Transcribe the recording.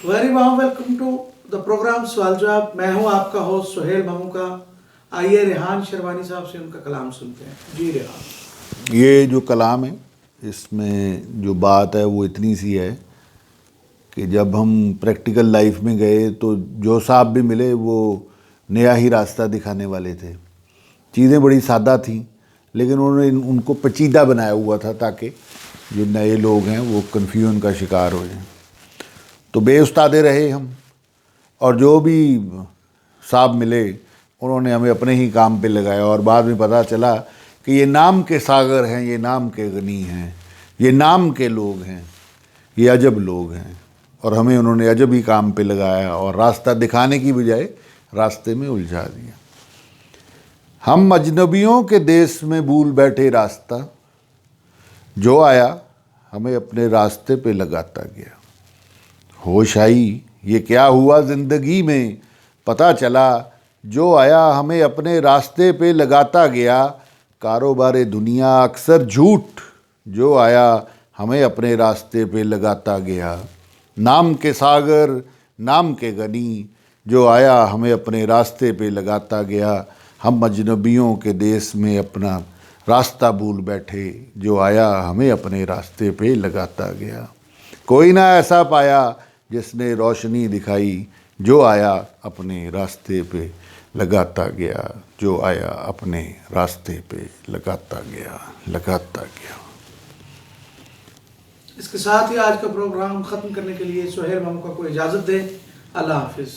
Very warm welcome to the program सवाल जवाब। मैं हूं आपका होस्ट सुहेल ममूका। आइए रेहान शेरवानी साहब से उनका कलाम सुनते हैं। जी रेहान। ये जो कलाम है, इसमें जो बात है वो इतनी सी है कि जब हम प्रैक्टिकल लाइफ में गए तो जो साहब भी मिले वो नया ही रास्ता दिखाने वाले थे। चीज़ें बड़ी सादा थीं, लेकिन उन्होंने उनको पेचीदा बनाया हुआ था ताकि जो नए लोग हैं वो कन्फ्यूजन का शिकार हो जाएं। तो बेउस्तादे रहे हम, और जो भी साहब मिले उन्होंने हमें अपने ही काम पे लगाया। और बाद में पता चला कि ये नाम के सागर हैं, ये नाम के गनी हैं, ये नाम के लोग हैं, ये अजब लोग हैं। और हमें उन्होंने अजब ही काम पे लगाया और रास्ता दिखाने की बजाय रास्ते में उलझा दिया। हम अजनबियों के देश में भूल बैठे रास्ता, जो आया हमें अपने रास्ते पे लगाता गया। होश आई ये क्या हुआ ज़िंदगी में, पता चला जो आया हमें अपने रास्ते पे लगाता गया। कारोबार दुनिया अक्सर झूठ, जो आया हमें अपने रास्ते पे लगाता गया। नाम के सागर नाम के गनी, जो आया हमें अपने रास्ते पे लगाता गया। हम अजनबियों के देश में अपना रास्ता भूल बैठे, जो आया हमें अपने रास्ते पे लगाता गया। कोई ना ऐसा पाया जिसने रोशनी दिखाई, जो आया अपने रास्ते पे लगाता गया, जो आया अपने रास्ते पे लगाता गया, लगाता गया। इसके साथ ही आज का प्रोग्राम ख़त्म करने के लिए सुहेल ममूका को इजाज़त दें। अल्लाह हाफिज़।